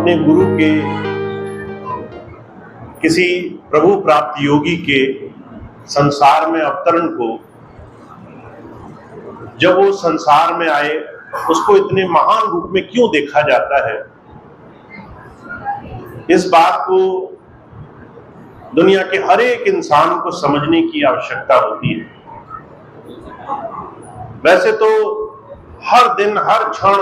अपने गुरु के, किसी प्रभु प्राप्त योगी के संसार में अवतरण को, जब वो संसार में आए उसको इतने महान रूप में क्यों देखा जाता है, इस बात को दुनिया के हर एक इंसान को समझने की आवश्यकता होती है। वैसे तो हर दिन हर क्षण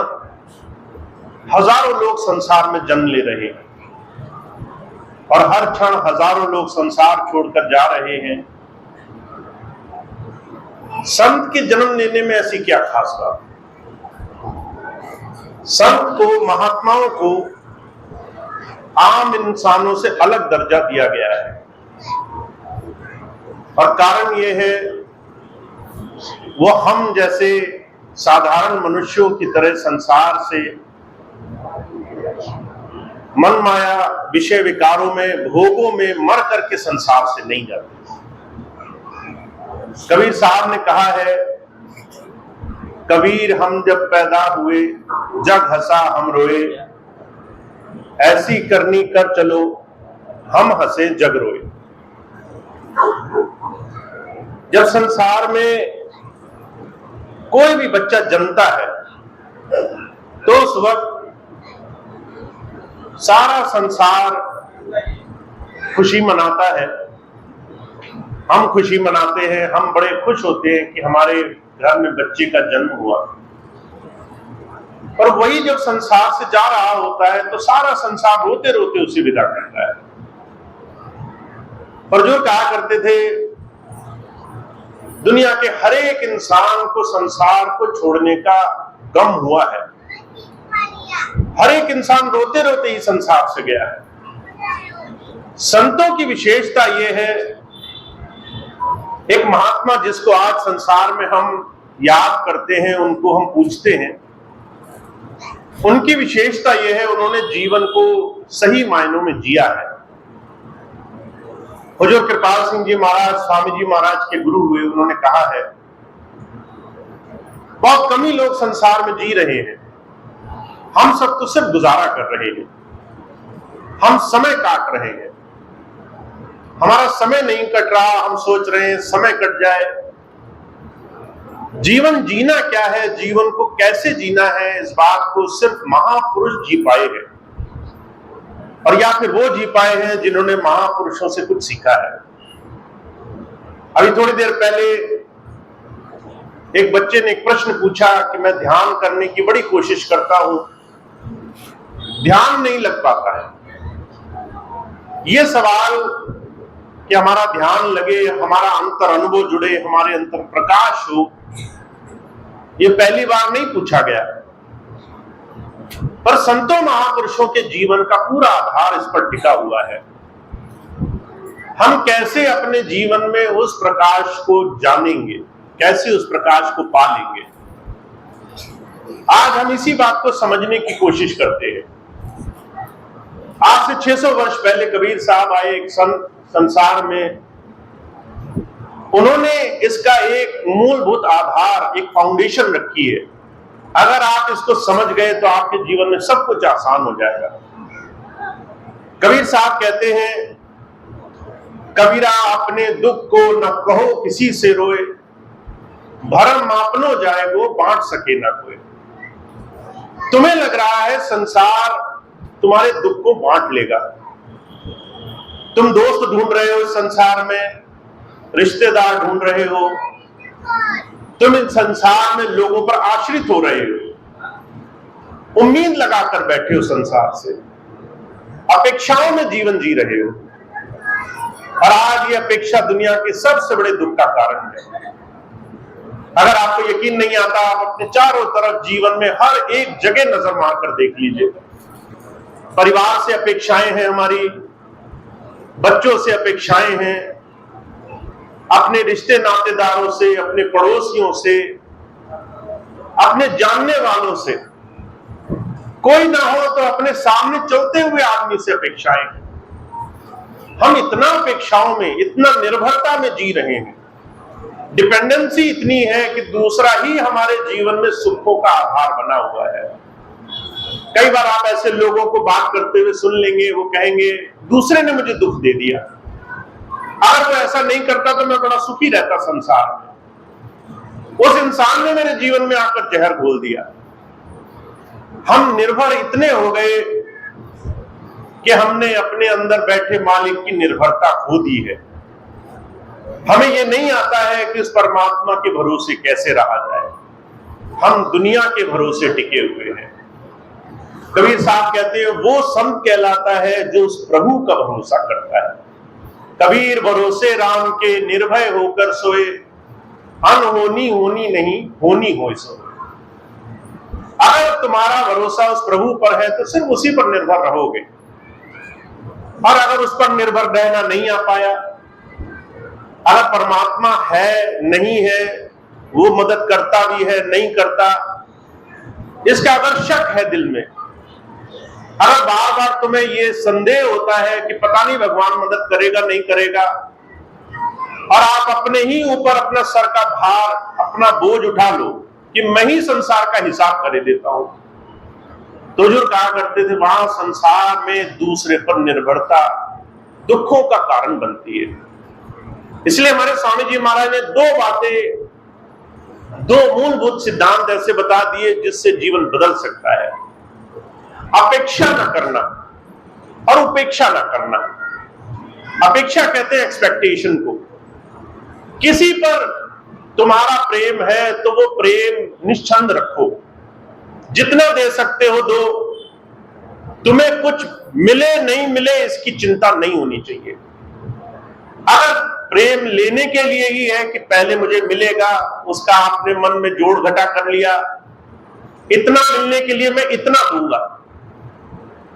हजारों लोग संसार में जन्म ले रहे हैं और हर क्षण हजारों लोग संसार छोड़कर जा रहे हैं। संत के जन्म लेने में ऐसी क्या खास बात? संत को, महात्माओं को आम इंसानों से अलग दर्जा दिया गया है और कारण यह है वो हम जैसे साधारण मनुष्यों की तरह संसार से, मन माया विषय विकारों में, भोगों में मर करके संसार से नहीं जाते। कबीर साहब ने कहा है, कबीर हम जब पैदा हुए जग हंसा हम रोए, ऐसी करनी कर चलो हम हंसे जग रोए। जब संसार में कोई भी बच्चा जन्मता है तो उस वक्त सारा संसार खुशी मनाता है। हम खुशी मनाते हैं, हम बड़े खुश होते हैं कि हमारे घर में बच्चे का जन्म हुआ। और वही जब संसार से जा रहा होता है तो सारा संसार रोते रोते उसे विदा करता है। और जो कहा करते थे, दुनिया के हर एक इंसान को संसार को छोड़ने का गम हुआ है। हर एक इंसान रोते रोते ही संसार से गया है। संतों की विशेषता यह है, एक महात्मा जिसको आज संसार में हम याद करते हैं, उनको हम पूछते हैं, उनकी विशेषता यह है, उन्होंने जीवन को सही मायनों में जिया है। हुजूर कृपाल सिंह जी महाराज, स्वामी जी महाराज के गुरु हुए, उन्होंने कहा है, बहुत कम ही लोग संसार में जी रहे हैं, हम सब तो सिर्फ गुजारा कर रहे हैं, हम समय काट रहे हैं। हमारा समय नहीं कट रहा, हम सोच रहे हैं समय कट जाए। जीवन जीना क्या है, जीवन को कैसे जीना है, इस बात को सिर्फ महापुरुष जी पाए हैं, और या फिर वो जी पाए हैं जिन्होंने महापुरुषों से कुछ सीखा है। अभी थोड़ी देर पहले एक बच्चे ने एक प्रश्न पूछा कि मैं ध्यान करने की बड़ी कोशिश करता हूं, ध्यान नहीं लग पाता है। ये सवाल कि हमारा ध्यान लगे, हमारा अंतर अनुभव जुड़े, हमारे अंतर प्रकाश हो, ये पहली बार नहीं पूछा गया। पर संतों महापुरुषों के जीवन का पूरा आधार इस पर टिका हुआ है। हम कैसे अपने जीवन में उस प्रकाश को जानेंगे, कैसे उस प्रकाश को पालेंगे, आज हम इसी बात को समझने की कोशिश करते हैं। आज से 600 वर्ष पहले कबीर साहब आए एक संत संसार में। उन्होंने इसका एक मूलभूत आधार, एक फाउंडेशन रखी है। अगर आप इसको समझ गए तो आपके जीवन में सब कुछ आसान हो जाएगा। कबीर साहब कहते हैं, कबीरा अपने दुख को न कहो किसी से रोए, भरम मापनो जाए वो बांट सके ना कोई। तुम्हें लग रहा है संसार तुम्हारे दुख को बांट लेगा, तुम दोस्त ढूंढ रहे हो इस संसार में, रिश्तेदार ढूंढ रहे हो, तुम इस संसार में लोगों पर आश्रित हो रहे हो, उम्मीद लगाकर बैठे हो संसार से, अपेक्षाओं में जीवन जी रहे हो, और आज ये अपेक्षा दुनिया के सबसे बड़े दुख का कारण है। अगर आपको यकीन नहीं आता, आप अपने चारों तरफ जीवन में हर एक जगह नजर मारकर देख लीजिए। परिवार से अपेक्षाएं हैं हमारी, बच्चों से अपेक्षाएं हैं, अपने रिश्ते नातेदारों से, अपने पड़ोसियों से, अपने जानने वालों से, कोई ना हो तो अपने सामने चलते हुए आदमी से अपेक्षाएं हैं। हम इतना अपेक्षाओं में, इतना निर्भरता में जी रहे हैं, डिपेंडेंसी इतनी है कि दूसरा ही हमारे जीवन में सुखों का आधार बना हुआ है। कई बार आप ऐसे लोगों को बात करते हुए सुन लेंगे, वो कहेंगे दूसरे ने मुझे दुख दे दिया, अगर वो ऐसा नहीं करता तो मैं बड़ा सुखी रहता संसार में, उस इंसान ने मेरे जीवन में आकर जहर घोल दिया। हम निर्भर इतने हो गए कि हमने अपने अंदर बैठे मालिक की निर्भरता खो दी है। हमें यह नहीं आता है कि उस परमात्मा के भरोसे कैसे रहा जाए। हम दुनिया के भरोसे टिके हुए हैं। कबीर साहब कहते हैं वो संत कहलाता है जो उस प्रभु का भरोसा करता है। कबीर भरोसे राम के निर्भय होकर सोए, अनहोनी होनी नहीं होनी होए सोए। अगर तुम्हारा भरोसा उस प्रभु पर है तो सिर्फ उसी पर निर्भर रहोगे, और अगर उस पर निर्भर रहना नहीं आ पाया, अगर परमात्मा है नहीं है, वो मदद करता भी है नहीं करता, इसका अगर शक है दिल में, अगर बार बार तुम्हें ये संदेह होता है कि पता नहीं भगवान मदद करेगा नहीं करेगा, और आप अपने ही ऊपर अपना सर का भार, अपना बोझ उठा लो कि मैं ही संसार का हिसाब कर देता हूं, तो हुजूर कहा करते थे वहां संसार में दूसरे पर निर्भरता दुखों का कारण बनती है। इसलिए हमारे स्वामी जी महाराज ने दो बातें, दो मूलभूत सिद्धांत ऐसे बता दिए जिससे जीवन बदल सकता है। अपेक्षा न करना और उपेक्षा न करना। अपेक्षा कहते हैं एक्सपेक्टेशन को। किसी पर तुम्हारा प्रेम है तो वो प्रेम निश्चंद रखो, जितना दे सकते हो दो, तुम्हें कुछ मिले नहीं मिले इसकी चिंता नहीं होनी चाहिए। अगर प्रेम लेने के लिए ही है कि पहले मुझे मिलेगा, उसका आपने मन में जोड़ घटा कर लिया, इतना मिलने के लिए मैं इतना दूंगा,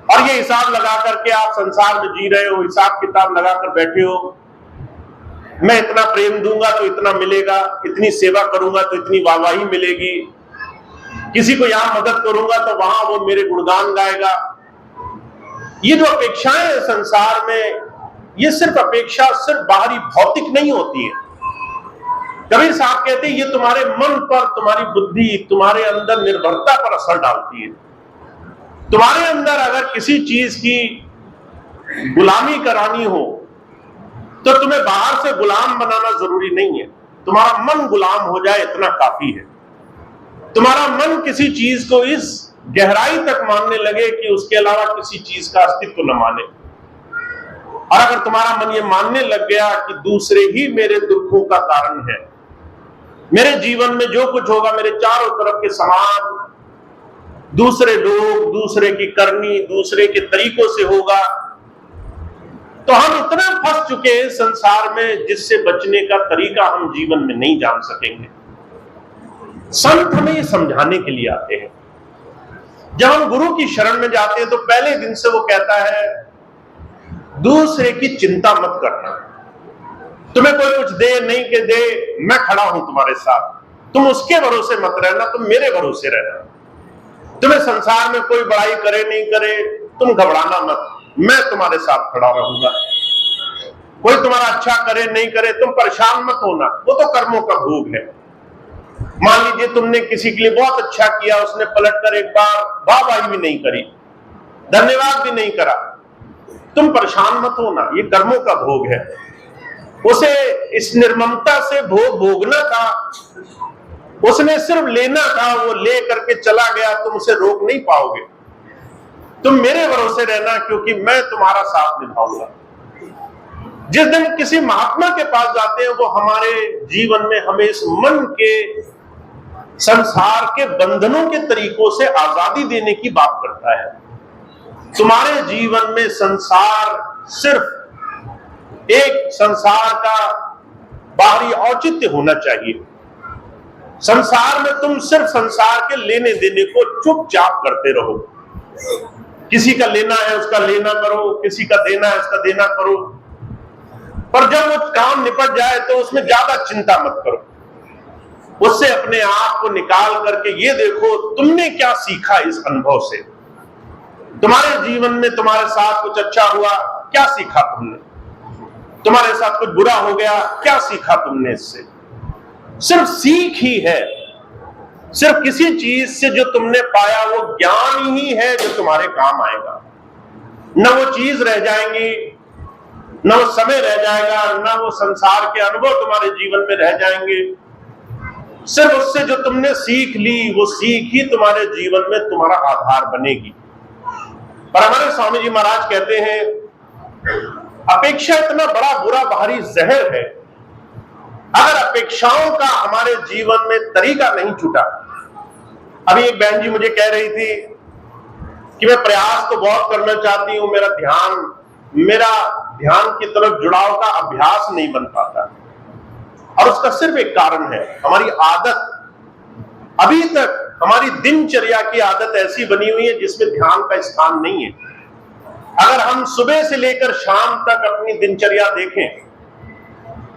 और ये हिसाब लगा करके आप संसार में जी रहे हो, हिसाब किताब लगाकर बैठे हो, मैं इतना प्रेम दूंगा तो इतना मिलेगा, इतनी सेवा करूंगा तो इतनी वाहवाही मिलेगी, किसी को यहां मदद करूंगा तो वहां वो मेरे गुणगान गाएगा। ये जो अपेक्षाएं हैं संसार में, ये सिर्फ अपेक्षा सिर्फ बाहरी भौतिक नहीं होती है। कबीर साहब कहते हैं ये तुम्हारे मन पर, तुम्हारी बुद्धि, तुम्हारे अंदर निर्भरता पर असर डालती है। तुम्हारे अंदर अगर किसी चीज की गुलामी करानी हो तो तुम्हें बाहर से गुलाम बनाना जरूरी नहीं है, तुम्हारा मन गुलाम हो जाए इतना काफी है। तुम्हारा मन किसी चीज को इस गहराई तक मानने लगे कि उसके अलावा किसी चीज का अस्तित्व न माने, और अगर तुम्हारा मन ये मानने लग गया कि दूसरे ही मेरे दुखों का कारण है, मेरे जीवन में जो कुछ होगा मेरे चारों तरफ के समाज, दूसरे लोग, दूसरे की करनी, दूसरे के तरीकों से होगा, तो हम इतना फंस चुके हैं संसार में जिससे बचने का तरीका हम जीवन में नहीं जान सकेंगे। संत हमें ये समझाने के लिए आते हैं। जब हम गुरु की शरण में जाते हैं तो पहले दिन से वो कहता है दूसरे की चिंता मत करना, तुम्हें कोई कुछ दे नहीं के दे, मैं खड़ा हूं तुम्हारे साथ, तुम उसके भरोसे मत रहना, तुम मेरे भरोसे रहना। तुम्हें संसार में कोई बड़ाई करे नहीं करे, तुम घबराना मत, मैं तुम्हारे साथ खड़ा रहूंगा। कोई तुम्हारा अच्छा करे नहीं करे, तुम परेशान मत होना, वो तो कर्मों का भोग है। मान लीजिए तुमने किसी के लिए बहुत अच्छा किया, उसने पलटकर एक बार वाहवाही भी नहीं करी, धन्यवाद भी नहीं करा, तुम परेशान मत होना, ये कर्मों का भोग है। उसे इस निर्ममता से भोग भोगना था, उसने सिर्फ लेना था, वो ले करके चला गया, तुम उसे रोक नहीं पाओगे। तुम मेरे भरोसे रहना क्योंकि मैं तुम्हारा साथ निभाऊंगा। जिस दिन किसी महात्मा के पास जाते हैं वो हमारे जीवन में हमें इस मन के संसार के बंधनों के तरीकों से आजादी देने की बात करता है। तुम्हारे जीवन में संसार सिर्फ एक संसार का बाहरी औचित्य होना चाहिए। संसार में तुम सिर्फ संसार के लेने देने को चुपचाप करते रहो। किसी का लेना है उसका लेना करो, किसी का देना है उसका देना करो, पर जब वो काम निपट जाए तो उसमें ज्यादा चिंता मत करो। उससे अपने आप को निकाल करके ये देखो तुमने क्या सीखा इस अनुभव से। तुम्हारे जीवन में तुम्हारे साथ कुछ अच्छा हुआ, क्या सीखा तुमने? तुम्हारे साथ कुछ बुरा हो गया, क्या सीखा तुमने इससे? सिर्फ सीख ही है। सिर्फ किसी चीज से जो तुमने पाया वो ज्ञान ही है जो तुम्हारे काम आएगा। न वो चीज रह जाएंगी, न वो समय रह जाएगा, न वो संसार के अनुभव तुम्हारे जीवन में रह जाएंगे। सिर्फ उससे जो तुमने सीख ली वो सीख ही तुम्हारे जीवन में तुम्हारा आधार बनेगी। पर हमारे स्वामी जी महाराज कहते हैं, अपेक्षा इतना बड़ा बुरा भारी जहर है। अगर अपेक्षाओं का हमारे जीवन में तरीका नहीं छूटा। अभी एक बहन जी मुझे कह रही थी कि मैं प्रयास तो बहुत करना चाहती हूं, मेरा ध्यान की तरफ जुड़ाव का अभ्यास नहीं बन पाता। और उसका सिर्फ एक कारण है, हमारी आदत। अभी तक हमारी दिनचर्या की आदत ऐसी बनी हुई है जिसमें ध्यान का स्थान नहीं है। अगर हम सुबह से लेकर शाम तक अपनी दिनचर्या देखें,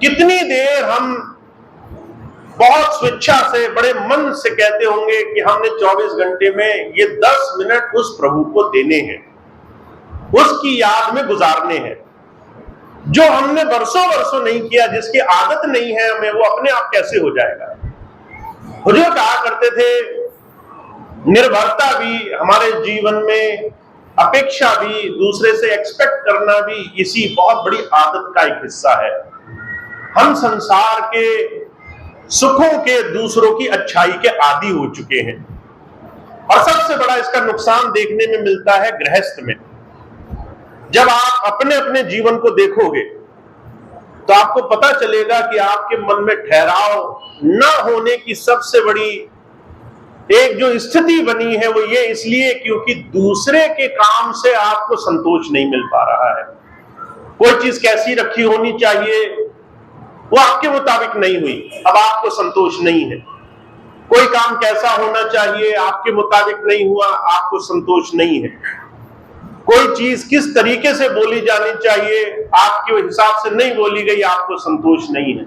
कितनी देर हम बहुत स्वेच्छा से, बड़े मन से कहते होंगे कि हमने 24 घंटे में ये 10 मिनट उस प्रभु को देने हैं, उसकी याद में गुजारने हैं। जो हमने वर्षों वर्षों नहीं किया, जिसकी आदत नहीं है हमें, वो अपने आप कैसे हो जाएगा। हुजूर कहा करते थे, निर्भरता भी हमारे जीवन में, अपेक्षा भी, दूसरे से एक्सपेक्ट करना भी इसी बहुत बड़ी आदत का एक हिस्सा है। हम संसार के सुखों के, दूसरों की अच्छाई के आदी हो चुके हैं। और सबसे बड़ा इसका नुकसान देखने में मिलता है गृहस्थ में। जब आप अपने अपने जीवन को देखोगे तो आपको पता चलेगा कि आपके मन में ठहराव न होने की सबसे बड़ी एक जो स्थिति बनी है वो ये इसलिए क्योंकि दूसरे के काम से आपको संतोष नहीं मिल पा रहा है। कोई चीज कैसी रखी होनी चाहिए वो आपके मुताबिक नहीं हुई, अब आपको संतोष नहीं है। कोई काम कैसा होना चाहिए आपके मुताबिक नहीं हुआ, आपको संतोष नहीं है। कोई चीज किस तरीके से बोली जानी चाहिए आपके हिसाब से नहीं बोली गई, आपको संतोष नहीं है।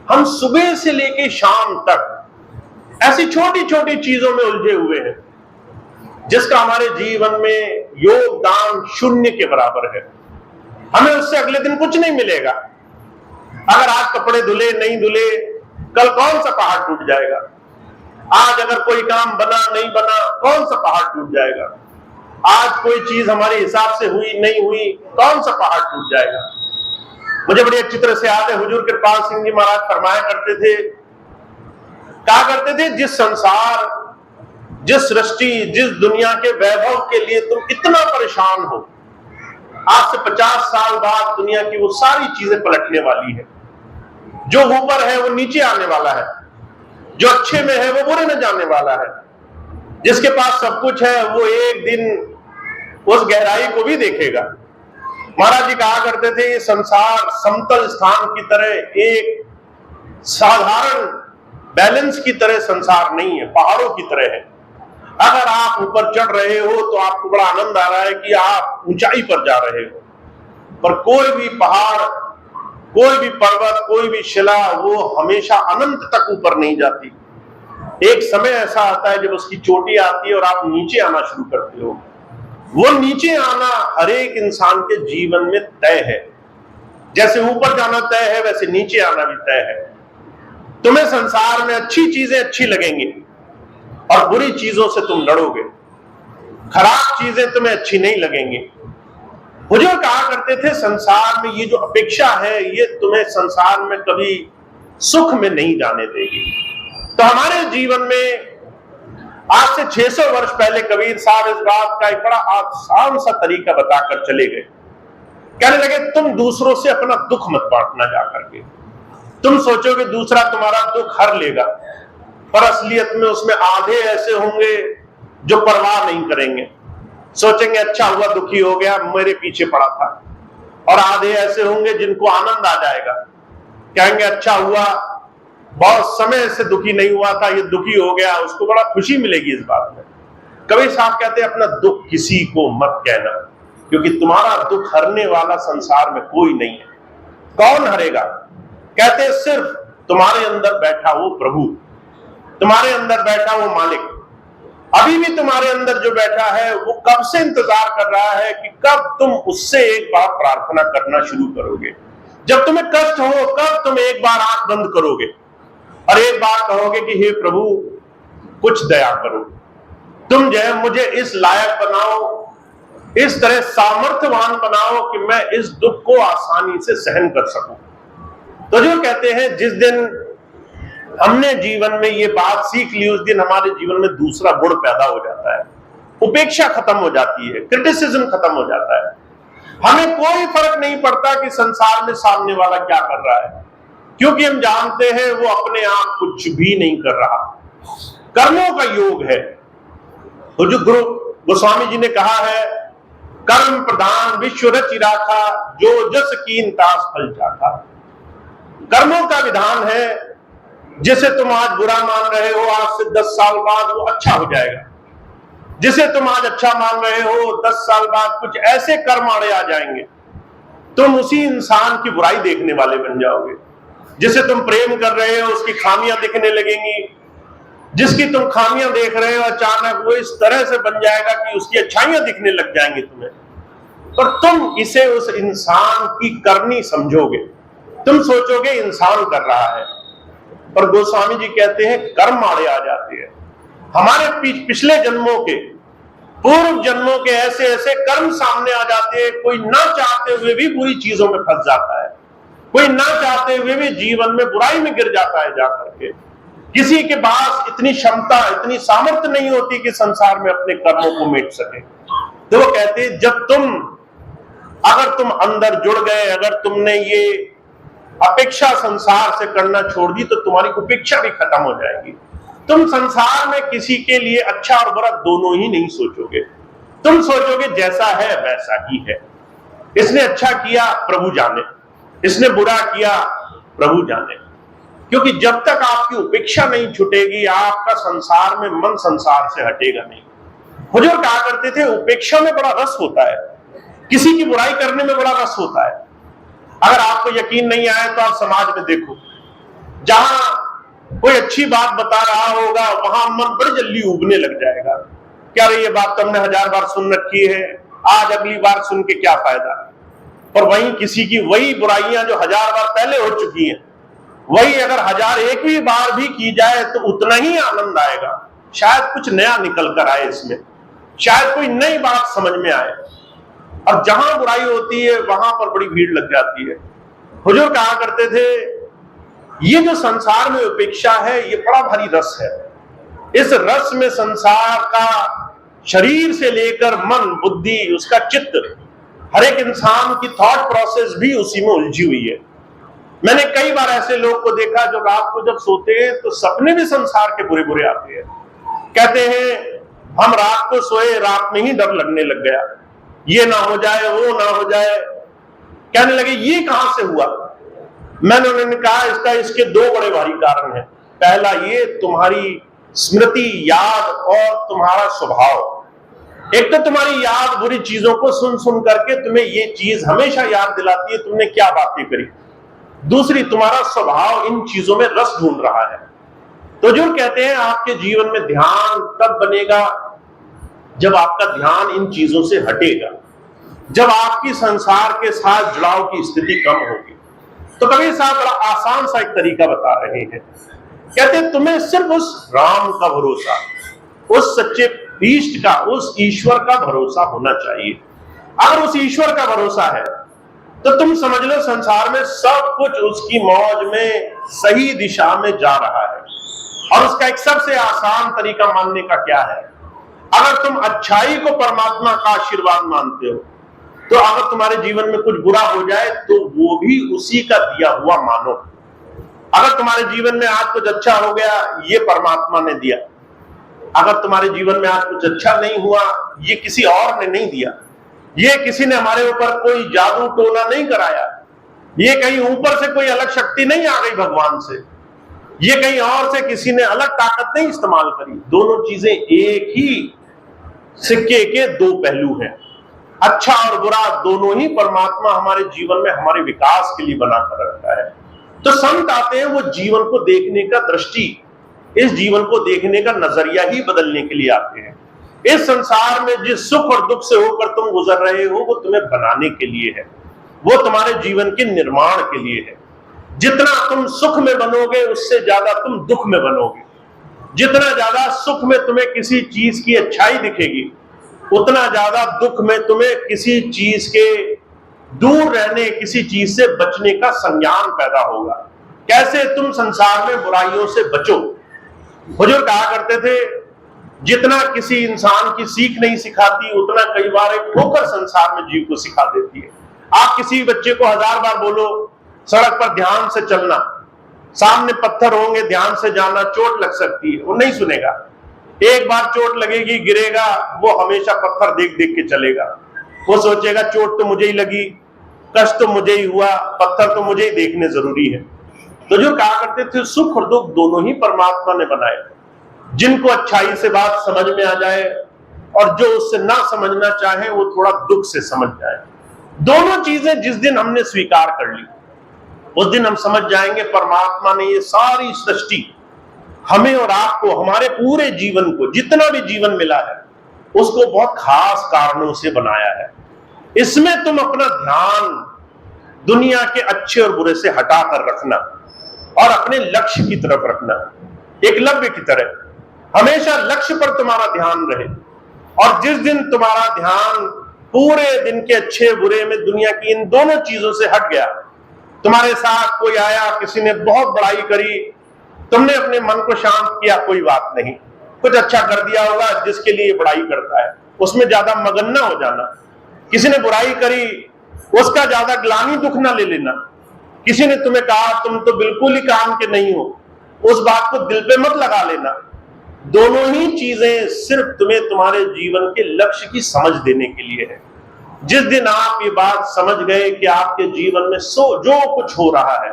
हम सुबह से लेकर शाम तक ऐसी छोटी छोटी चीजों में उलझे हुए हैं जिसका हमारे जीवन में योगदान शून्य के बराबर है। हमें उससे अगले दिन कुछ नहीं मिलेगा। अगर आज कपड़े धुले नहीं धुले, कल कौन सा पहाड़ टूट जाएगा। आज अगर कोई काम बना नहीं बना, कौन सा पहाड़ टूट जाएगा। आज कोई चीज हमारे हिसाब से हुई नहीं हुई, कौन सा पहाड़ टूट जाएगा। मुझे बड़ी अच्छी तरह से याद है, हुजूर कृपाल सिंह जी महाराज फरमाया करते थे, कहा करते थे, जिस संसार, जिस सृष्टि, जिस दुनिया के वैभव के लिए तुम इतना परेशान हो, आज से 50 साल बाद दुनिया की वो सारी चीजें पलटने वाली है। जो ऊपर है वो नीचे आने वाला है, जो अच्छे में है वो बुरे में जाने वाला है। जिसके पास सब कुछ है वो एक दिन उस गहराई को भी देखेगा। महाराज जी कहा करते थे, ये संसार समतल स्थान की तरह, एक साधारण बैलेंस की तरह संसार नहीं है, पहाड़ों की तरह है। अगर आप ऊपर चढ़ रहे हो तो आपको बड़ा आनंद आ रहा है कि आप ऊंचाई पर जा रहे हो, पर कोई भी पहाड़, कोई भी पर्वत, कोई भी शिला वो हमेशा अनंत तक ऊपर नहीं जाती। एक समय ऐसा आता है जब उसकी चोटी आती है और आप नीचे आना शुरू करते हो। वो नीचे आना हर एक इंसान के जीवन में तय है। जैसे ऊपर जाना तय है वैसे नीचे आना भी तय है। तुम्हें संसार में अच्छी चीजें अच्छी लगेंगी और बुरी चीजों से तुम लड़ोगे, खराब चीजें तुम्हें अच्छी नहीं लगेंगी। हुजूर कहा करते थे, संसार में ये जो अपेक्षा है ये तुम्हें संसार में कभी सुख में नहीं जाने देगी। तो हमारे जीवन में आज से 600 वर्ष पहले कबीर साहब इस बात का एक बड़ा आसान सा तरीका बताकर चले गए। कहने लगे, तुम दूसरों से अपना दुख मत बांटना जाकर के। तुम सोचोगे दूसरा तुम्हारा दुख हर लेगा, पर असलियत में उसमें आधे ऐसे होंगे जो परवाह नहीं करेंगे, सोचेंगे अच्छा हुआ दुखी हो गया, मेरे पीछे पड़ा था। और आधे ऐसे होंगे जिनको आनंद आ जाएगा, कहेंगे अच्छा हुआ, बहुत समय से दुखी नहीं हुआ था, ये दुखी हो गया, उसको बड़ा खुशी मिलेगी इस बात में। कबीर साहब कहते हैं, अपना दुख किसी को मत कहना, क्योंकि तुम्हारा दुख हरने वाला संसार में कोई नहीं है। कौन हरेगा? कहते सिर्फ तुम्हारे अंदर बैठा वो प्रभु, तुम्हारे अंदर बैठा वो मालिक। अभी भी तुम्हारे अंदर जो बैठा है वो कब से इंतजार कर रहा है कि कब तुम उससे एक बार प्रार्थना करना शुरू करोगे। जब तुम्हें कष्ट हो, कब तुम एक बार आंख बंद करोगे और एक बार कहोगे कि हे प्रभु, कुछ दया करो, तुम जो है मुझे इस लायक बनाओ, इस तरह सामर्थ्यवान बनाओ कि मैं इस दुख को आसानी से सहन कर सकूं। तो जो कहते हैं जिस दिन हमने जीवन में ये बात सीख ली, उस दिन हमारे जीवन में दूसरा गुण पैदा हो जाता है, उपेक्षा खत्म हो जाती है, क्रिटिसिज्म खत्म हो जाता है। हमें कोई फर्क नहीं पड़ता कि संसार में सामने वाला क्या कर रहा है, क्योंकि हम जानते हैं वो अपने आप कुछ भी नहीं कर रहा, कर्मों का योग है। तो जो गुरु गोस्वामी जी ने कहा है, कर्म प्रधान विश्व रचि राखा, जो जस कीन तास फल चाखा। कर्मों का विधान है, जिसे तुम आज बुरा मान रहे हो, आज से 10 साल बाद वो अच्छा हो जाएगा। जिसे तुम आज अच्छा मान रहे हो, 10 साल बाद कुछ ऐसे कर्म आड़े आ जाएंगे, तुम उसी इंसान की बुराई देखने वाले बन जाओगे। जिसे तुम प्रेम कर रहे हो, उसकी खामियां दिखने लगेंगी। जिसकी तुम खामियां देख रहे हो, अचानक वो इस तरह से बन जाएगा कि उसकी अच्छाइयां दिखने लग जाएंगी तुम्हें, पर तुम इसे उस इंसान की करनी समझोगे, तुम सोचोगे इंसान कर रहा है। पर गोस्वामी जी कहते हैं कर्म आड़े आ जाते हैं। हमारे पिछले जन्मों के, पूर्व जन्मों के ऐसे ऐसे कर्म सामने आ जाते हैं। कोई ना चाहते हुए भी बुरी चीजों में फंस जाता है, कोई ना चाहते हुए भी जीवन में बुराई में गिर जाता है जाकर के। किसी के पास इतनी क्षमता, इतनी सामर्थ्य नहीं होती कि संसार में अपने कर्मों को मिट सके। तो वो कहते हैं अगर तुम अंदर जुड़ गए, अगर तुमने ये अपेक्षा संसार से करना छोड़ दी, तो तुम्हारी उपेक्षा भी खत्म हो जाएगी। तुम संसार में किसी के लिए अच्छा और बुरा दोनों ही नहीं सोचोगे, तुम सोचोगे जैसा है वैसा ही है। इसने अच्छा किया प्रभु जाने, इसने बुरा किया प्रभु जाने। क्योंकि जब तक आपकी उपेक्षा नहीं छूटेगी, आपका संसार में मन संसार से हटेगा नहीं। हुजूर कहा करते थे, उपेक्षा में बड़ा रस होता है, किसी की बुराई करने में बड़ा रस होता है। अगर आपको यकीन नहीं आए तो आप समाज में देखो, जहां कोई अच्छी बात बता रहा होगा, वहां मन बड़ी जल्दी उगने लग जाएगा। क्या ये बात तुमने 1000 बार सुन रखी है, आज अगली बार सुन के क्या फायदा। और वहीं किसी की वही बुराइयां जो 1000 बार पहले हो चुकी हैं, वही अगर 1001वीं बार भी की जाए तो उतना ही आनंद आएगा। शायद कुछ नया निकल कर आए इसमें, शायद कोई नई बात समझ में आए। और जहां बुराई होती है वहां पर बड़ी भीड़ लग जाती है। हुजूर कहा करते थे, ये जो संसार में उपेक्षा है, ये बड़ा भारी रस है। इस रस में संसार का शरीर से लेकर मन, बुद्धि, उसका चित्त, हर एक इंसान की थॉट प्रोसेस भी उसी में उलझी हुई है। मैंने कई बार ऐसे लोग को देखा जो रात को जब सोते हैं तो सपने भी संसार के बुरे बुरे आते हैं। कहते हैं हम रात को सोए, रात में ही डर लगने लग गया, ये ना हो जाए, वो ना हो जाए। कहने लगे ये कहां से हुआ। मैंने उन्होंने कहा इसके 2 बड़े भारी कारण हैं। पहला ये, तुम्हारी स्मृति, याद और तुम्हारा स्वभाव। एक तो तुम्हारी याद बुरी चीजों को सुन सुन करके तुम्हें ये चीज हमेशा याद दिलाती है तुमने क्या बातें करी। दूसरी, तुम्हारा स्वभाव इन चीजों में रस ढूंढ रहा है। तो जो कहते हैं आपके जीवन में ध्यान तब बनेगा जब आपका ध्यान इन चीजों से हटेगा, जब आपकी संसार के साथ जुड़ाव की स्थिति कम होगी। तो कबीर साहब बड़ा आसान सा एक तरीका बता रहे हैं। कहते हैं तुम्हें सिर्फ उस राम का भरोसा, उस सच्चे इष्ट का, उस ईश्वर का भरोसा होना चाहिए। अगर उस ईश्वर का भरोसा है तो तुम समझ लो संसार में सब कुछ उसकी मौज में सही दिशा में जा रहा है। और उसका एक सबसे आसान तरीका मानने का क्या है, अगर तुम अच्छाई को परमात्मा का आशीर्वाद मानते हो, तो अगर तुम्हारे जीवन में कुछ बुरा हो जाए तो वो भी उसी का दिया हुआ मानो। अगर तुम्हारे जीवन में आज कुछ अच्छा हो गया, ये परमात्मा ने दिया। अगर तुम्हारे जीवन में आज कुछ अच्छा नहीं हुआ, ये किसी और ने नहीं दिया। ये किसी ने हमारे ऊपर कोई जादू टोना नहीं कराया, ये कहीं ऊपर से कोई अलग शक्ति नहीं आ गई भगवान से, ये कहीं और से किसी ने अलग ताकत नहीं इस्तेमाल करी। दोनों चीजें एक ही सिक्के के 2 पहलू हैं। अच्छा और बुरा दोनों ही परमात्मा हमारे जीवन में हमारे विकास के लिए बनाकर रखता है। तो संत आते हैं वो जीवन को देखने का दृष्टि, इस जीवन को देखने का नजरिया ही बदलने के लिए आते हैं। इस संसार में जिस सुख और दुख से होकर तुम गुजर रहे हो, वो तुम्हें बनाने के लिए है, वो तुम्हारे जीवन के निर्माण के लिए है। जितना तुम सुख में बनोगे उससे ज्यादा तुम दुख में बनोगे। जितना ज्यादा सुख में तुम्हें किसी चीज की अच्छाई दिखेगी, उतना ज्यादा दुख में तुम्हें किसी चीज के दूर रहने, किसी चीज से बचने का संज्ञान पैदा होगा। कैसे तुम संसार में बुराइयों से बचो। बुजुर्ग कहा करते थे, जितना किसी इंसान की सीख नहीं सिखाती, उतना कई बार एक ठोकर संसार में जीव को सिखा देती है। आप किसी बच्चे को 1000 बार बोलो सड़क पर ध्यान से चलना, सामने पत्थर होंगे ध्यान से जाना, चोट लग सकती है, वो नहीं सुनेगा। एक बार चोट लगेगी, गिरेगा, वो हमेशा पत्थर देख देख के चलेगा। वो सोचेगा चोट तो मुझे ही लगी, कष्ट तो मुझे ही हुआ, पत्थर तो मुझे ही देखने जरूरी है। तो जो कहा करते थे, सुख और दुख दोनों ही परमात्मा ने बनाए। जिनको अच्छाई से बात समझ में आ जाए और जो उससे ना समझना चाहे वो थोड़ा दुख से समझ जाए। दोनों चीजें जिस दिन हमने स्वीकार कर ली, उस दिन हम समझ जाएंगे परमात्मा ने ये सारी सृष्टि हमें और आपको, हमारे पूरे जीवन को, जितना भी जीवन मिला है, उसको बहुत खास कारणों से बनाया है। इसमें तुम अपना ध्यान दुनिया के अच्छे और बुरे से हटा कर रखना और अपने लक्ष्य की तरफ रखना। एकलव्य की तरह हमेशा लक्ष्य पर तुम्हारा ध्यान रहे। और जिस दिन तुम्हारा ध्यान पूरे दिन के अच्छे बुरे में दुनिया की इन दोनों चीजों से हट गया, तुम्हारे साथ कोई आया, किसी ने बहुत बड़ाई करी, तुमने अपने मन को शांत किया, कोई बात नहीं, कुछ अच्छा कर दिया होगा जिसके लिए बड़ाई करता है, उसमें ज्यादा मगन ना हो जाना। किसी ने बुराई करी, उसका ज्यादा ग्लानि दुख ना ले लेना। किसी ने तुम्हें कहा तुम तो बिल्कुल ही काम के नहीं हो, उस बात को दिल पे मत लगा लेना। दोनों ही चीजें सिर्फ तुम्हें तुम्हारे जीवन के लक्ष्य की समझ देने के लिए है। जिस दिन आप ये बात समझ गए कि आपके जीवन में जो कुछ हो रहा है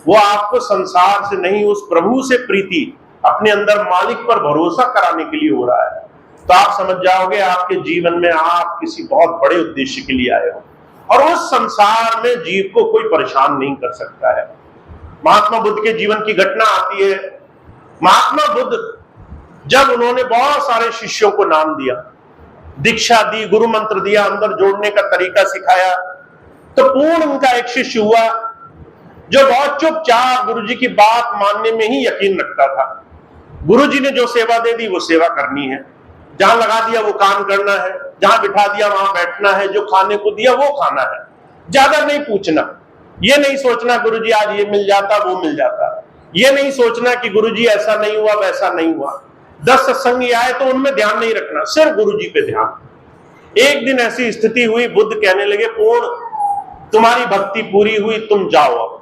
वो आपको संसार से नहीं, उस प्रभु से प्रीति, अपने अंदर मालिक पर भरोसा कराने के लिए हो रहा है, तो आप समझ जाओगे आपके जीवन में आप किसी बहुत बड़े उद्देश्य के लिए आए हो और उस संसार में जीव को कोई परेशान नहीं कर सकता है। महात्मा बुद्ध के जीवन की घटना आती है। महात्मा बुद्ध जब उन्होंने बहुत सारे शिष्यों को नाम दिया, दीक्षा दी, गुरु मंत्र दिया, अंदर जोड़ने का तरीका सिखाया, तो पूर्ण उनका एक शिष्य हुआ जो बहुत चुपचाप गुरुजी की बात मानने में ही यकीन रखता था। गुरुजी ने जो सेवा दे दी वो सेवा करनी है, जहां लगा दिया वो काम करना है, जहां बिठा दिया वहां बैठना है, जो खाने को दिया वो खाना है, ज्यादा नहीं पूछना। ये नहीं सोचना गुरुजी आज ये मिल जाता वो मिल जाता, ये नहीं सोचना कि गुरुजी ऐसा नहीं हुआ वैसा नहीं हुआ। 10 सत्संगी आए तो उनमें ध्यान नहीं रखना, सिर्फ गुरुजी पे ध्यान। एक दिन ऐसी स्थिति हुई, बुद्ध कहने लगे पूर्ण तुम्हारी भक्ति पूरी हुई, तुम जाओ, अब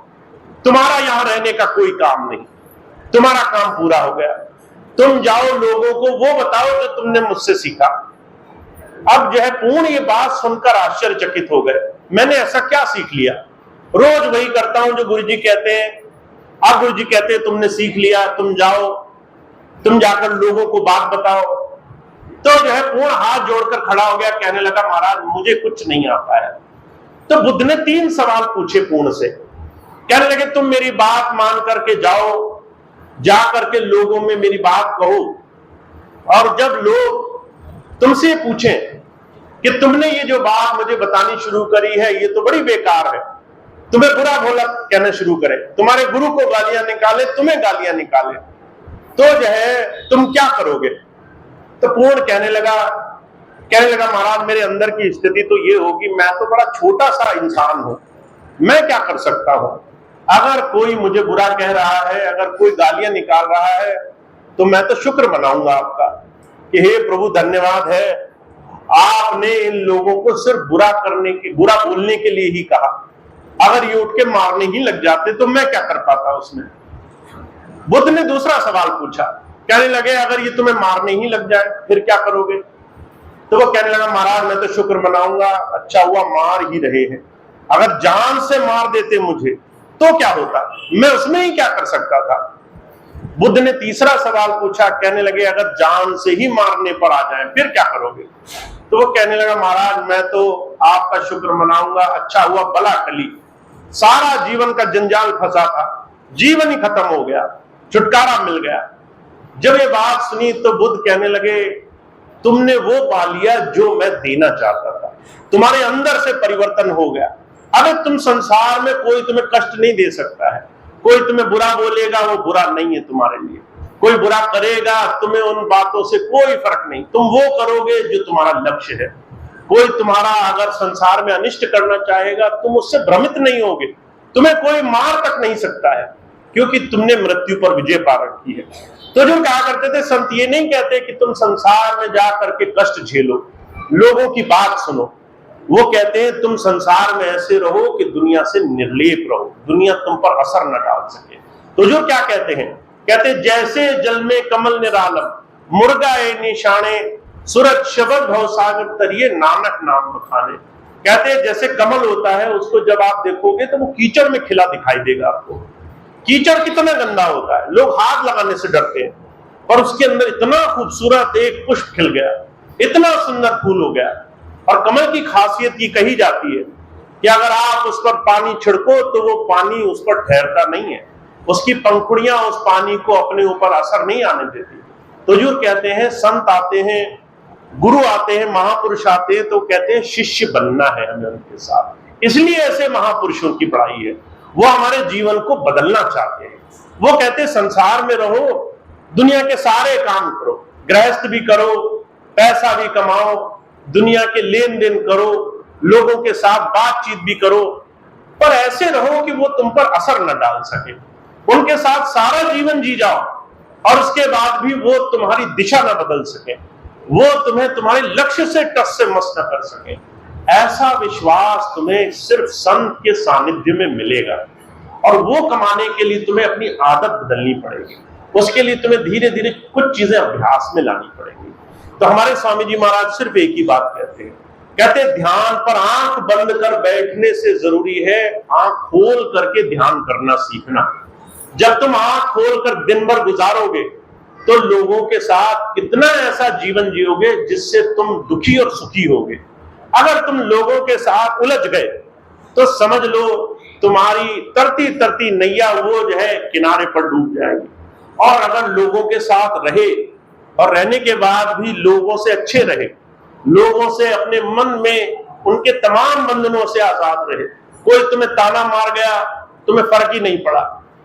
तुम्हारा यहां रहने का कोई काम नहीं, तुम्हारा काम पूरा हो गया, तुम जाओ, लोगों को वो बताओ जो तुमने मुझसे सीखा। अब जो है पूर्ण ये बात सुनकर आश्चर्यचकित हो गए, मैंने ऐसा क्या सीख लिया, रोज वही करता हूं जो गुरुजी कहते हैं। अब गुरुजी कहते हैं तुमने सीख लिया, तुम जाओ, तुम जाकर लोगों को बात बताओ। तो जो है पूर्ण हाथ जोड़कर खड़ा हो गया, कहने लगा महाराज मुझे कुछ नहीं आता है। तो बुद्ध ने 3 सवाल पूछे पूर्ण से। कहने लगे तुम मेरी बात मान करके जाओ, जा करके लोगों में मेरी बात कहो, और जब लोग तुमसे पूछें कि तुमने ये जो बात मुझे बतानी शुरू करी है ये तो बड़ी बेकार है, तुम्हें बुरा भोला कहना शुरू करे, तुम्हारे गुरु को गालियां निकाले, तुम्हें गालियां निकाले, तो जो है तुम क्या करोगे। तो पूर्ण कहने लगा महाराज मेरे अंदर की स्थिति तो ये होगी, मैं तो बड़ा छोटा सा इंसान हूं, मैं क्या कर सकता हूं। अगर कोई मुझे बुरा कह रहा है, अगर कोई गालियां निकाल रहा है, तो मैं तो शुक्र मनाऊंगा आपका कि हे प्रभु धन्यवाद है, आपने इन लोगों को सिर्फ बुरा बोलने के लिए ही कहा। अगर ये उठ के मारने ही लग जाते तो मैं क्या कर पाता उसमें। बुद्ध ने दूसरा सवाल पूछा, कहने लगे अगर ये तुम्हें मारने ही लग जाए फिर क्या करोगे। तो वो कहने लगा महाराज मैं तो शुक्र मनाऊंगा, अच्छा हुआ मार ही रहे हैं, अगर जान से मार देते मुझे तो क्या होता, मैं उसमें ही क्या कर सकता था। बुद्ध ने तीसरा सवाल पूछा, कहने लगे अगर जान से ही मारने पर आ जाए फिर क्या करोगे। तो वो कहने लगा महाराज मैं तो आपका शुक्र मनाऊंगा, अच्छा हुआ बला टली, सारा जीवन का जंजाल फंसा था, जीवन ही खत्म हो गया, छुटकारा मिल गया। जब ये बात सुनी तो बुद्ध कहने लगे तुमने वो पा लिया जो मैं देना चाहता था, तुम्हारे अंदर से परिवर्तन हो गया। अगर तुम संसार में कोई तुम्हें कष्ट नहीं दे सकता है, कोई तुम्हें बुरा बोलेगा वो बुरा नहीं है तुम्हारे लिए, कोई बुरा करेगा, तुम्हें उन बातों से कोई फर्क नहीं, तुम वो करोगे जो तुम्हारा लक्ष्य है। कोई तुम्हारा अगर संसार में अनिष्ट करना चाहेगा, तुम उससे भ्रमित नहीं होगे, तुम्हें कोई मार तक नहीं सकता है, क्योंकि तुमने मृत्यु पर विजय पा रखी है। तो जो कहा करते थे संत, ये नहीं कहते कि तुम संसार में जा करके कष्ट झेलो, लोगों की बात सुनो। वो कहते हैं तुम संसार में ऐसे रहो कि दुनिया से निर्लेप रहो, दुनिया तुम पर असर न डाल सके। तो जो क्या कहते हैं, कहते जैसे जल में कमल निरालम, मुर्गा ए निशाने, सूरज शबद भव सागर तरिए, नानक नाम बखाने। कहते हैं जैसे कमल होता है, उसको जब आप देखोगे तो वो कीचड़ में खिला दिखाई देगा आपको। कीचड़ कितना गंदा होता है, लोग हाथ लगाने से डरते हैं, और उसके अंदर इतना खूबसूरत एक पुष्प खिल गया, इतना सुंदर फूल हो गया। और कमल की खासियत की कही जाती है कि अगर आप उस पर पानी छिड़को तो वो पानी उस पर ठहरता नहीं है, उसकी पंखुड़ियां उस पानी को अपने ऊपर असर नहीं आने देती। तो जो कहते हैं संत आते हैं, गुरु आते हैं, महापुरुष आते हैं, तो कहते हैं शिष्य बनना है हमें उनके साथ। इसलिए ऐसे महापुरुषों की पढ़ाई है, वो हमारे जीवन को बदलना चाहते हैं। वो कहते हैं संसार में रहो, दुनिया के सारे काम करो, गृहस्थ भी करो, पैसा भी कमाओ, दुनिया के लेन देन करो, लोगों के साथ बातचीत भी करो, पर ऐसे रहो कि वो तुम पर असर न डाल सके। उनके साथ सारा जीवन जी जाओ और उसके बाद भी वो तुम्हारी दिशा न बदल सके, वो तुम्हें तुम्हारे लक्ष्य से टस से मस न कर सके। ऐसा विश्वास तुम्हें सिर्फ संत के सानिध्य में मिलेगा, और वो कमाने के लिए तुम्हें अपनी आदत बदलनी पड़ेगी। उसके लिए तुम्हें धीरे धीरे कुछ चीजें अभ्यास में लानी पड़ेगी। तो हमारे स्वामी जी महाराज सिर्फ एक ही बात कहते हैं, कहते हैं ध्यान पर आंख बंद कर बैठने से जरूरी है आंख खोल करके ध्यान करना सीखना। जब तुम आंख खोल कर दिन भर गुजारोगे तो लोगों के साथ कितना ऐसा जीवन जियोगे जिससे तुम दुखी और सुखी होगे। अगर तुम लोगों के साथ उलझ गए तो समझ लो तुम्हारी तरती तरती नैया वो जो है किनारे पर डूब जाएगी। और अगर लोगों के साथ रहे और रहने के बाद भी लोगों से अच्छे रहे, लोगों से अपने मन में उनके तमाम बंधनों से आजाद रहे, कोई तुम्हें ताना मार गया तुम्हें फर्क ही नहीं पड़ा,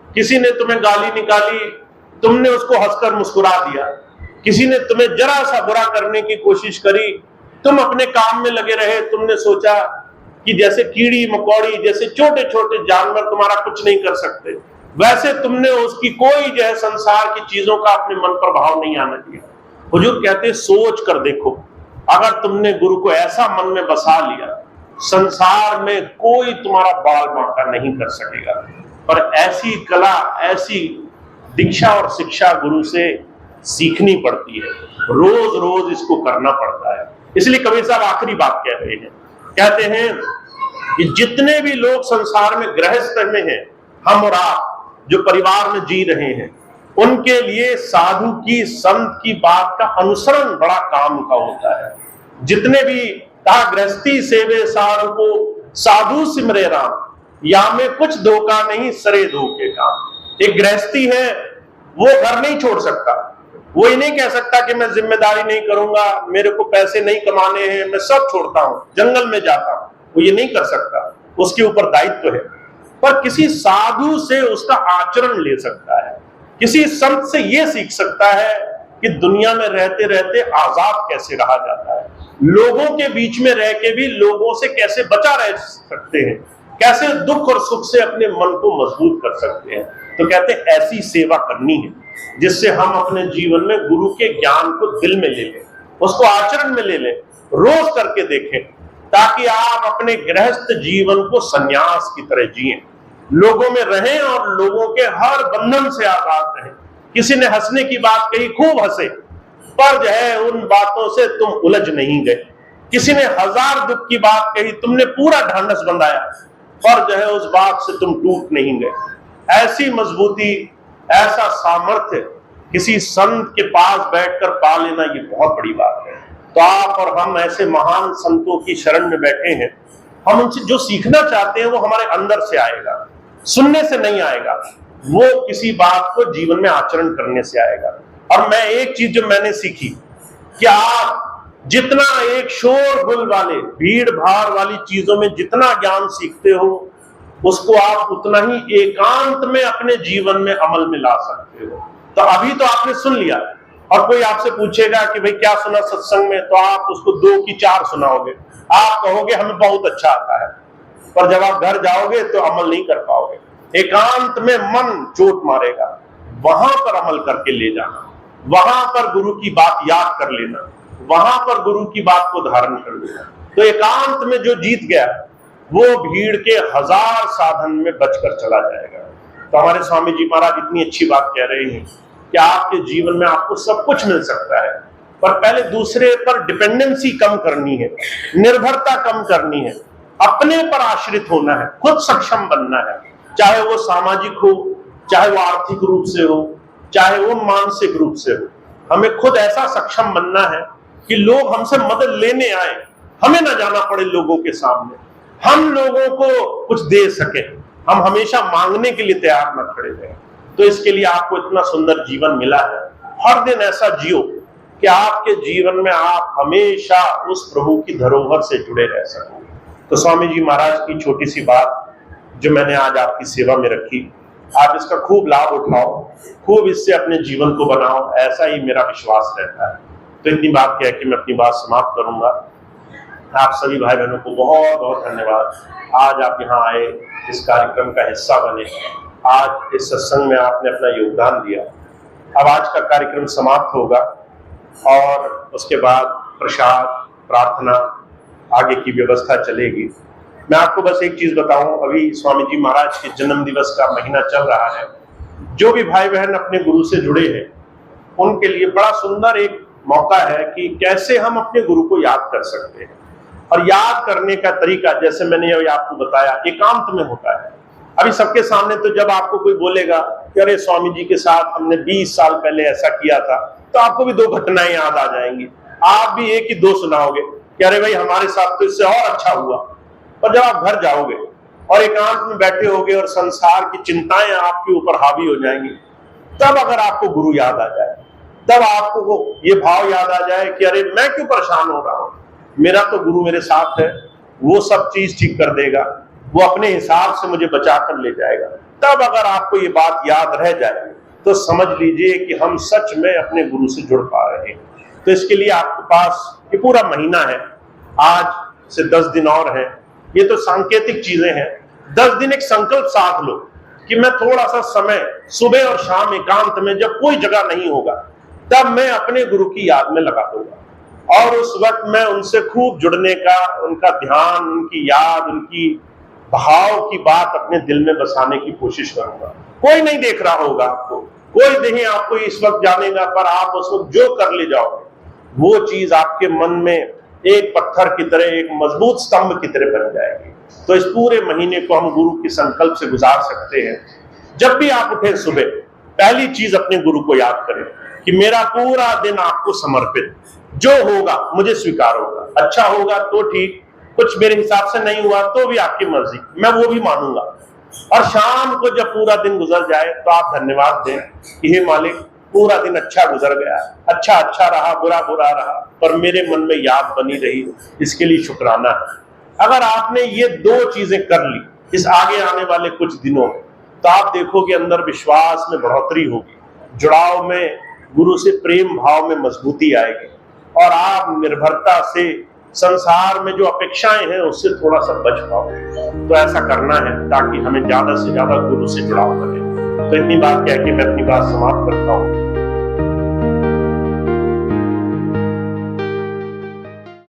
किसी ने तुम्हें गाली निकाली तुमने उसको हंसकर मुस्कुरा दिया, किसी ने तुम्हें जरा सा बुरा करने की कोशिश करी, तुम अपने काम में लगे रहे, तुमने सोचा कि जैसे कीड़ी मकोड़ी जैसे छोटे छोटे जानवर तुम्हारा कुछ नहीं कर सकते, वैसे तुमने उसकी कोई जो है संसार की चीजों का अपने मन पर भाव नहीं आने दिया। हुजूर कहते सोच कर देखो, अगर तुमने गुरु को ऐसा मन में बसा लिया, संसार में कोई तुम्हारा बाल बांका नहीं कर सकेगा। पर ऐसी कला, ऐसी दीक्षा और शिक्षा गुरु से सीखनी पड़ती है, रोज रोज इसको करना पड़ता है। इसलिए कबीर साहब आखिरी बात कह रहे हैं, कहते हैं कि जितने भी लोग संसार में गृहस्थ में हैं, हम और आप जो परिवार में जी रहे हैं, उनके लिए साधु की संत की बात का अनुसरण बड़ा काम का होता है। जितने भी कहा गृहस्थी सेवे साधु को साधु सिमरे राम, या में कुछ धोखा नहीं सरे धोखे काम। एक गृहस्थी है वो घर नहीं छोड़ सकता, वो ये नहीं कह सकता कि मैं जिम्मेदारी नहीं करूंगा, मेरे को पैसे नहीं कमाने हैं, मैं सब छोड़ता हूं जंगल में जाता हूं, वो ये नहीं कर सकता, उसके ऊपर दायित्व है। पर किसी साधु से उसका आचरण ले सकता है, किसी संत से ये सीख सकता है कि दुनिया में रहते रहते आजाद कैसे रहा जाता है, लोगों के बीच में रह के भी लोगों से कैसे बचा रह सकते हैं, कैसे दुख और सुख से अपने मन को मजबूत कर सकते हैं। तो कहते हैं ऐसी सेवा करनी है जिससे हम अपने जीवन में गुरु के ज्ञान को दिल में ले लें, उसको आचरण में ले लें, रोज करके देखें, ताकि आप अपने गृहस्थ जीवन को सन्यास की तरह जिएं, लोगों में रहें और लोगों के हर बंधन से आजाद रहें। किसी ने हंसने की बात कही, खूब हंसे, पर जो है उन बातों से तुम उलझ नहीं गए। किसी ने 1000 दुख की बात कही, तुमने पूरा ढांढस बंधाया, पर जो है उस बात से तुम टूट नहीं गए। ऐसी मजबूती, ऐसा सामर्थ्य किसी संत के पास बैठकर पा लेना, ये बहुत बड़ी बात है। तो आप और हम ऐसे महान संतों की शरण में बैठे हैं, हम उनसे जो सीखना चाहते हैं वो हमारे अंदर से आएगा, सुनने से नहीं आएगा, वो किसी बात को जीवन में आचरण करने से आएगा। और मैं एक चीज जो मैंने सीखी कि आप जितना एक शोरगुल वाले भीड़ भाड़ वाली चीजों में जितना ज्ञान सीखते हो, उसको आप उतना ही एकांत में अपने जीवन में अमल में ला सकते हो। तो अभी तो आपने सुन लिया, और कोई आपसे पूछेगा कि भाई क्या सुना सत्संग में, तो आप उसको 2 की 4 सुनाओगे, आप कहोगे हमें बहुत अच्छा आता है, पर जब आप घर जाओगे तो अमल नहीं कर पाओगे। एकांत में मन चोट मारेगा, वहां पर अमल करके ले जाना, वहां पर गुरु की बात याद कर लेना, वहां पर गुरु की बात को धारण कर लेना। तो एकांत में जो जीत गया वो भीड़ के 1000 साधन में बचकर चला जाएगा। तो हमारे स्वामी जी महाराज इतनी अच्छी बात कह रहे हैं कि आपके जीवन में आपको सब कुछ मिल सकता है, पर पहले दूसरे पर डिपेंडेंसी कम करनी है, निर्भरता कम करनी है, अपने पर आश्रित होना है, खुद सक्षम बनना है, चाहे वो सामाजिक हो, चाहे वो आर्थिक रूप से हो, चाहे वो मानसिक रूप से हो। हमें खुद ऐसा सक्षम बनना है कि लोग हमसे मदद लेने आए, हमें ना जाना पड़े लोगों के सामने, हम लोगों को कुछ दे सके, हम हमेशा मांगने के लिए तैयार न खड़े रहे। तो इसके लिए आपको इतना सुंदर जीवन मिला है, हर दिन ऐसा जियो कि आपके जीवन में आप हमेशा उस प्रभु की धरोहर से जुड़े रह सको। तो स्वामी जी महाराज की छोटी सी बात जो मैंने आज आपकी सेवा में रखी, आप इसका खूब लाभ उठाओ, खूब इससे अपने जीवन को बनाओ, ऐसा ही मेरा विश्वास रहता है। तो इतनी बात कह के मैं अपनी बात समाप्त करूंगा। आप सभी भाई बहनों को बहुत बहुत धन्यवाद, आज आप यहाँ आए, इस कार्यक्रम का हिस्सा बने, आज इस सत्संग में आपने अपना योगदान दिया। अब आज का कार्यक्रम समाप्त होगा और उसके बाद प्रसाद, प्रार्थना, आगे की व्यवस्था चलेगी। मैं आपको बस एक चीज बताऊं, अभी स्वामी जी महाराज के जन्म दिवस का महीना चल रहा है। जो भी भाई बहन अपने गुरु से जुड़े हैं उनके लिए बड़ा सुंदर एक मौका है कि कैसे हम अपने गुरु को याद कर सकते हैं। और याद करने का तरीका जैसे मैंने अभी आपको बताया, एकांत में होता है। अभी सबके सामने तो जब आपको कोई बोलेगा कि अरे स्वामी जी के साथ हमने 20 साल पहले ऐसा किया था, तो आपको भी 2 घटनाएं याद आ जाएंगी, आप भी 1 ही 2 सुनाओगे कि अरे भाई हमारे साथ तो इससे और अच्छा हुआ। पर जब आप घर जाओगे और एकांत में बैठे होगे और संसार की चिंताएं आपके ऊपर हावी हो जाएंगी, तब अगर आपको गुरु याद आ जाए, तब आपको ये भाव याद आ जाए कि अरे मैं क्यों परेशान हो रहा हूं, मेरा तो गुरु मेरे साथ है, वो सब चीज ठीक कर देगा, वो अपने हिसाब से मुझे बचा कर ले जाएगा। तब अगर आपको ये बात याद रह जाए तो समझ लीजिए कि हम सच में अपने गुरु से जुड़ पा रहे हैं। तो इसके लिए आपके पास ये पूरा महीना है, आज से 10 दिन और हैं, ये तो सांकेतिक चीजें हैं। 10 दिन एक संकल्प साध लो कि मैं थोड़ा सा समय सुबह और शाम एकांत में, जब कोई जगह नहीं होगा, तब मैं अपने गुरु की याद में लगा दूंगा और उस वक्त मैं उनसे खूब जुड़ने का, उनका ध्यान, उनकी याद, उनकी भाव की बात अपने दिल में बसाने की कोशिश करूंगा। कोई नहीं देख रहा होगा आपको, कोई नहीं आपको इस वक्त जानेगा, पर आप उस वक्त जो कर ले जाओगे वो चीज आपके मन में एक पत्थर की तरह, एक मजबूत स्तंभ की तरह बन जाएगी। तो इस पूरे महीने को हम गुरु के संकल्प से गुजार सकते हैं। जब भी आप उठे सुबह, पहली चीज अपने गुरु को याद करें कि मेरा पूरा दिन आपको समर्पित, जो होगा मुझे स्वीकार होगा, अच्छा होगा तो ठीक, कुछ मेरे हिसाब से नहीं हुआ तो भी आपकी मर्जी, मैं वो भी मानूंगा। और शाम को जब पूरा दिन गुजर जाए तो आप धन्यवाद दें कि हे मालिक, पूरा दिन अच्छा गुजर गया, अच्छा अच्छा रहा, बुरा बुरा रहा, पर मेरे मन में याद बनी रही, इसके लिए शुक्राना है। अगर आपने ये 2 चीजें कर ली इस आगे आने वाले कुछ दिनों में, तो आप देखोगे अंदर विश्वास में बढ़ोतरी होगी, जुड़ाव में, गुरु से प्रेम भाव में मजबूती आएगी और आप निर्भरता से संसार में जो अपेक्षाएं हैं उससे थोड़ा सा बच पाओगे। तो ऐसा करना है ताकि हमें ज्यादा से ज्यादा गुरु से जुड़ाव बने। तो इतनी बात कह के मैं अपनी बात समाप्त करता हूँ।